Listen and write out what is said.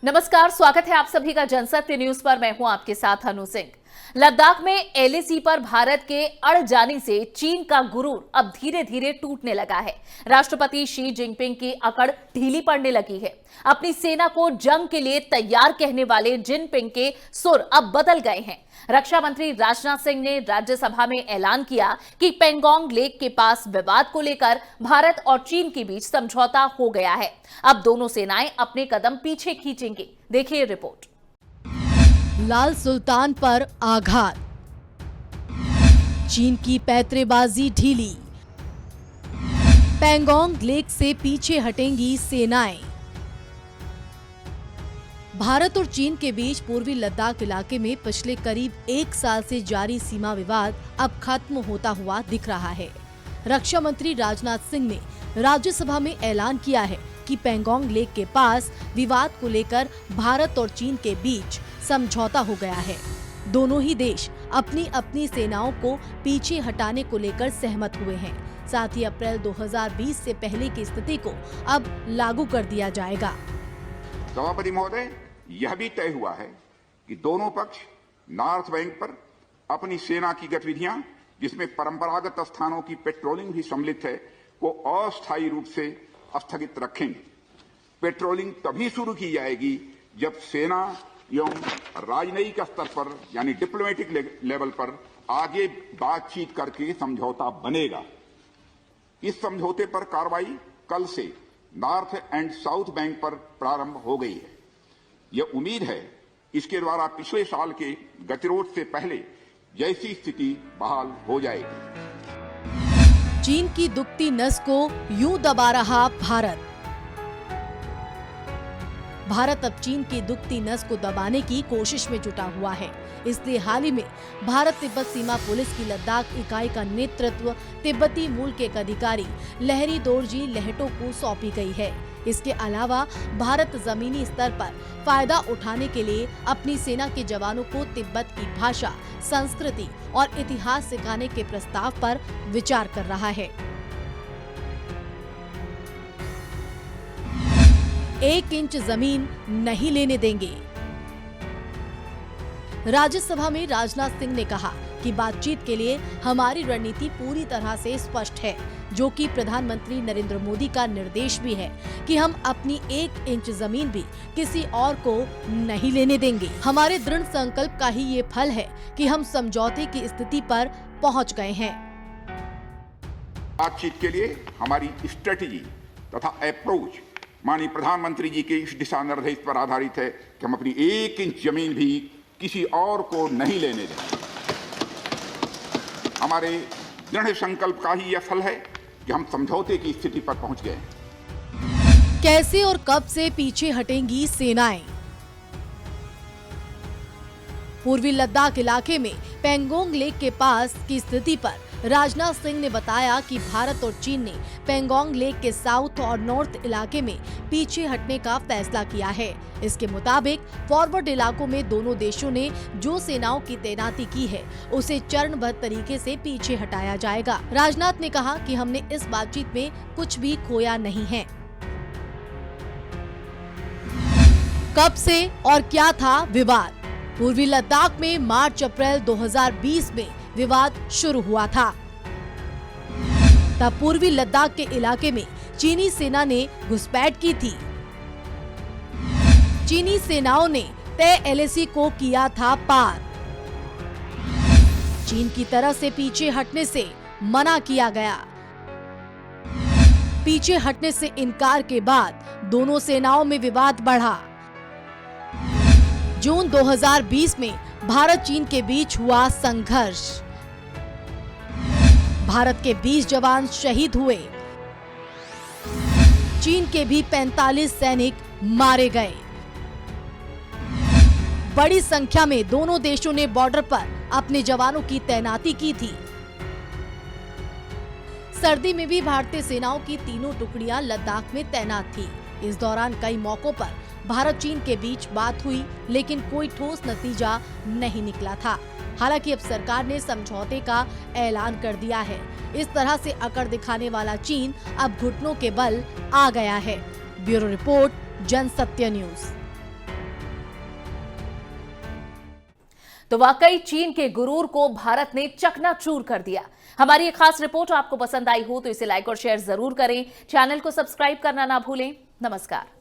नमस्कार, स्वागत है आप सभी का जनसत्य न्यूज पर। मैं हूं आपके साथ अनु सिंह। लद्दाख में एलएसी पर भारत के अड़ जाने से चीन का गुरूर अब धीरे धीरे टूटने लगा है। राष्ट्रपति शी जिनपिंग की अकड़ ढीली पड़ने लगी है। अपनी सेना को जंग के लिए तैयार कहने वाले जिनपिंग के सुर अब बदल गए हैं। रक्षा मंत्री राजनाथ सिंह ने राज्यसभा में ऐलान किया कि पेंगोंग लेक के पास विवाद को लेकर भारत और चीन के बीच समझौता हो गया है। अब दोनों सेनाएं अपने कदम पीछे खींचेंगी। देखिए रिपोर्ट। लाल सुल्तान पर आघात, चीन की पैंतरेबाजी ढीली, पेंगोंग लेक से पीछे हटेंगी सेनाएं। भारत और चीन के बीच पूर्वी लद्दाख इलाके में पिछले करीब 1 साल से जारी सीमा विवाद अब खत्म होता हुआ दिख रहा है। रक्षा मंत्री राजनाथ सिंह ने राज्यसभा में ऐलान किया है कि पेंगोंग लेक के पास विवाद को लेकर भारत और चीन के बीच समझौता हो गया है। दोनों ही देश अपनी अपनी सेनाओं को पीछे हटाने को लेकर सहमत हुए हैं। साथ ही अप्रैल 2020 से पहले की स्थिति को अब लागू कर दिया जाएगा। सभापति महोदय, यह भी तय हुआ है कि दोनों पक्ष नॉर्थ बैंक पर अपनी सेना की गतिविधियां, जिसमें परंपरागत स्थानों की पेट्रोलिंग भी सम्मिलित है, को अस्थायी रूप से स्थगित रखेंगे। पेट्रोलिंग तभी शुरू की जाएगी जब सेना एवं राजनयिक स्तर पर यानी डिप्लोमेटिक लेवल पर आगे बातचीत करके समझौता बनेगा। इस समझौते पर कार्रवाई कल से नॉर्थ एंड साउथ बैंक पर प्रारंभ हो गई है। यह उम्मीद है इसके द्वारा पिछले साल के गतिरोध से पहले जैसी स्थिति बहाल हो जाएगी। चीन की दुखती नस को यूं दबा रहा भारत। भारत अब चीन की दुखती नस को दबाने की कोशिश में जुटा हुआ है। इसलिए हाल ही में भारत तिब्बत सीमा पुलिस की लद्दाख इकाई का नेतृत्व तिब्बती मूल के एक अधिकारी लहरी दोरजी लहटो को सौंपी गई है। इसके अलावा भारत जमीनी स्तर पर फायदा उठाने के लिए अपनी सेना के जवानों को तिब्बत की भाषा, संस्कृति और इतिहास सिखाने के प्रस्ताव पर विचार कर रहा है। 1 इंच जमीन नहीं लेने देंगे। राज्यसभा में राजनाथ सिंह ने कहा कि बातचीत के लिए हमारी रणनीति पूरी तरह से स्पष्ट है, जो कि प्रधानमंत्री नरेंद्र मोदी का निर्देश भी है कि हम अपनी 1 इंच जमीन भी किसी और को नहीं लेने देंगे। हमारे दृढ़ संकल्प का ही ये फल है कि हम समझौते की स्थिति पर पहुंच गए हैं। बातचीत के लिए हमारी स्ट्रेटेजी तथा अप्रोच माननीय प्रधानमंत्री जी के इस दिशा निर्देश पर आधारित है कि हम अपनी 1 इंच जमीन भी किसी और को नहीं लेने देंगे। हमारे दृढ़ संकल्प का ही यह फल है कि हम समझौते की स्थिति पर पहुंच गए। कैसे और कब से पीछे हटेंगी सेनाएं? पूर्वी लद्दाख इलाके में पेंगोंग लेक के पास की स्थिति पर राजनाथ सिंह ने बताया कि भारत और चीन ने पेंगोंग लेक के साउथ और नॉर्थ इलाके में पीछे हटने का फैसला किया है। इसके मुताबिक फॉरवर्ड इलाकों में दोनों देशों ने जो सेनाओं की तैनाती की है, उसे चरणबद्ध तरीके से पीछे हटाया जाएगा। राजनाथ ने कहा कि हमने इस बातचीत में कुछ भी खोया नहीं है। कब से और क्या था विवाद? पूर्वी लद्दाख में मार्च-अप्रैल 2020 में विवाद शुरू हुआ था। तब पूर्वी लद्दाख के इलाके में चीनी सेना ने घुसपैठ की थी। चीनी सेनाओं ने तय एलएसी को किया था पार। चीन की तरफ से पीछे हटने से मना किया गया। पीछे हटने से इनकार के बाद दोनों सेनाओं में विवाद बढ़ा। जून 2020 में भारत चीन के बीच हुआ संघर्ष। भारत के 20 जवान शहीद हुए। चीन के भी 45 सैनिक मारे गए। बड़ी संख्या में दोनों देशों ने बॉर्डर पर अपने जवानों की तैनाती की थी। सर्दी में भी भारतीय सेनाओं की तीनों टुकड़ियां लद्दाख में तैनात थी। इस दौरान कई मौकों पर भारत चीन के बीच बात हुई, लेकिन कोई ठोस नतीजा नहीं निकला था। हालांकि अब सरकार ने समझौते का ऐलान कर दिया है। इस तरह से अकड़ दिखाने वाला चीन अब घुटनों के बल आ गया है। Bureau report, Jansatya news. तो वाकई चीन के गुरूर को भारत ने चकनाचूर कर दिया। हमारी ये खास रिपोर्ट आपको पसंद आई हो तो इसे लाइक और शेयर जरूर करें। चैनल को सब्सक्राइब करना ना भूलें। नमस्कार।